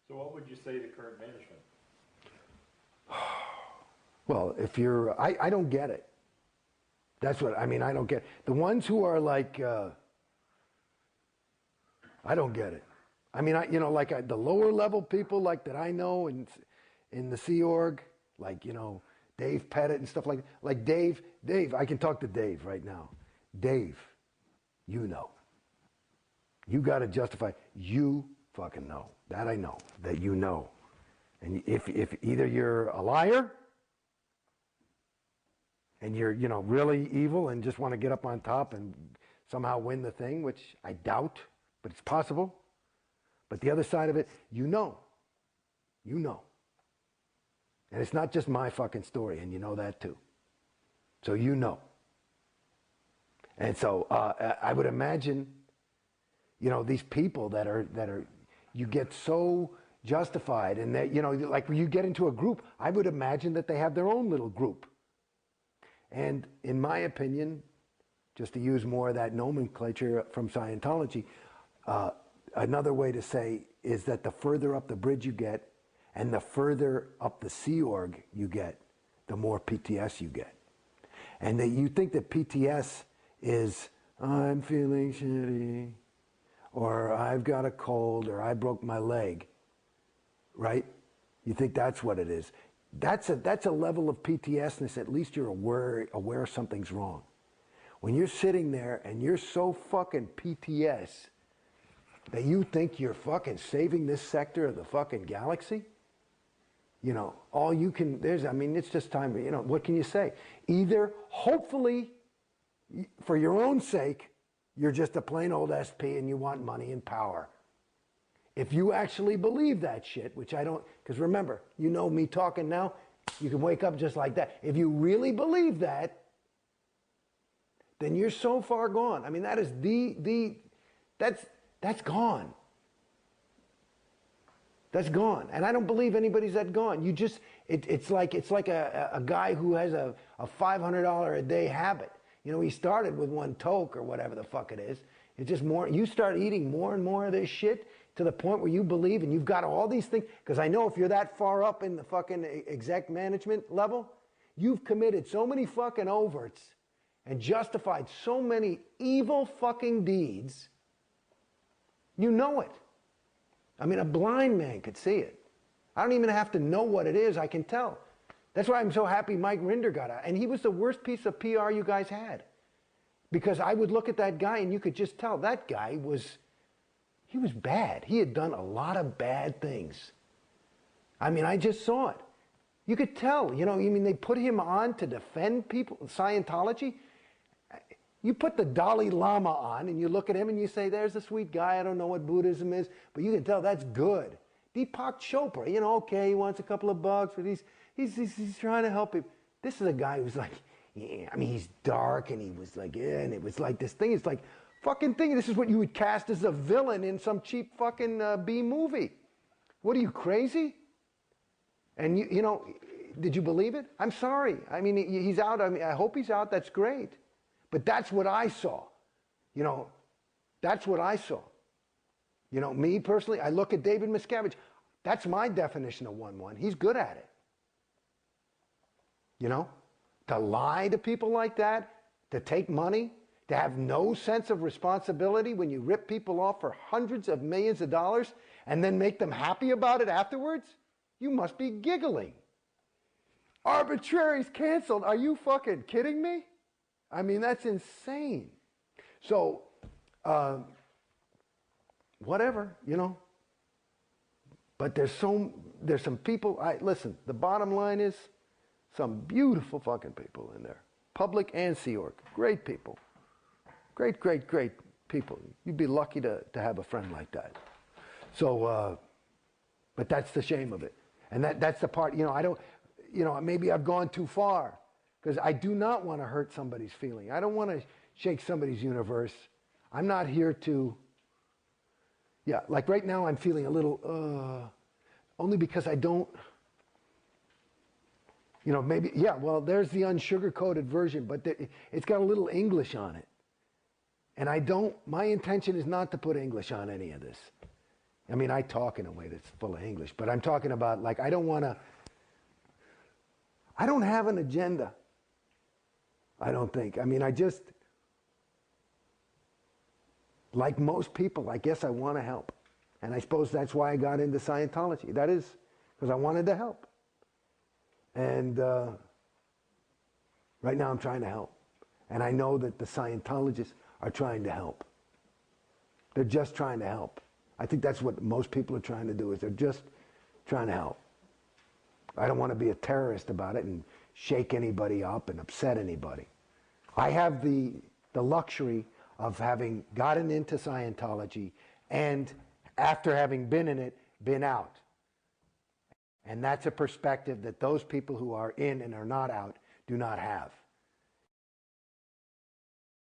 So what would you say to current management? Well, if you're, I don't get it. That's what, I mean, I don't get it. The ones who are like, I don't get it. I mean, the lower level people like that I know in the Sea Org, like, Dave Pettit and stuff like Dave, I can talk to Dave right now. Dave, you know. You got to justify, you fucking know. That I know, that you know. And if either you're a liar and you're, really evil and just want to get up on top and somehow win the thing, which I doubt, but it's possible. But the other side of it, you know. You know. And it's not just my fucking story, and you know that too. So you know. And so I would imagine, these people that are, you get so justified, and that, like when you get into a group, I would imagine that they have their own little group. And in my opinion, just to use more of that nomenclature from Scientology, another way to say is that the further up the bridge you get, and the further up the Sea Org you get, the more PTS you get. And that you think that PTS is, I'm feeling shitty, or I've got a cold, or I broke my leg, right? You think that's what it is. That's a level of PTSness, at least you're aware something's wrong. When you're sitting there and you're so fucking PTS that you think you're fucking saving this sector of the fucking galaxy, all you can, it's just time, what can you say? Either, hopefully, for your own sake, you're just a plain old SP and you want money and power. If you actually believe that shit, which I don't, because remember, me talking now, you can wake up just like that. If you really believe that, then you're so far gone. I mean, that is that's gone. That's gone. And I don't believe anybody's that gone. You just, it's like a guy who has a $500 a day habit. He started with one toke or whatever the fuck it is. It's just more, you start eating more and more of this shit to the point where you believe, and you've got all these things, because I know if you're that far up in the fucking exec management level, you've committed so many fucking overts and justified so many evil fucking deeds, you know it. I mean, a blind man could see it. I don't even have to know what it is, I can tell. That's why I'm so happy Mike Rinder got out. And he was the worst piece of PR you guys had. Because I would look at that guy and you could just tell that guy he was bad. He had done a lot of bad things. I mean, I just saw it. You could tell, they put him on to defend people, Scientology. You put the Dalai Lama on and you look at him and you say, there's a sweet guy, I don't know what Buddhism is, but you can tell that's good. Deepak Chopra, okay, he wants a couple of bucks, but he's trying to help him. This is a guy who's like, yeah, I mean, he's dark, and he was like, yeah, and it was like this thing. It's like, fucking thing, this is what you would cast as a villain in some cheap fucking B movie. What are you, crazy? And did you believe it? I'm sorry. I mean, he's out. I mean, I hope he's out. That's great. But that's what I saw. That's what I saw. Me personally, I look at David Miscavige. That's my definition of 1-1. He's good at it. To lie to people like that, to take money, to have no sense of responsibility when you rip people off for hundreds of millions of dollars and then make them happy about it afterwards? You must be giggling. Arbitrary's canceled. Are you fucking kidding me? I mean, that's insane. So, whatever, But there's some people, listen, the bottom line is some beautiful fucking people in there. Public and Sea Org. Great people. Great, great, great people. You'd be lucky to have a friend like that. So, but that's the shame of it. And that's the part, I don't, maybe I've gone too far, because I do not want to hurt somebody's feeling. I don't want to shake somebody's universe. I'm not here to, like right now I'm feeling a little, only because I don't, maybe, well, there's the unsugar-coated version, but it's got a little English on it. And my intention is not to put English on any of this. I mean, I talk in a way that's full of English, but I'm talking about, like, I don't have an agenda. I don't think. I mean, like most people, I guess I want to help. And I suppose that's why I got into Scientology. That is because I wanted to help. And right now I'm trying to help. And I know that the Scientologists are trying to help. They're just trying to help. I think that's what most people are trying to do, is they're just trying to help. I don't want to be a terrorist about it and shake anybody up and upset anybody. I have the luxury of having gotten into Scientology and, after having been in it, been out. And that's a perspective that those people who are in and are not out do not have.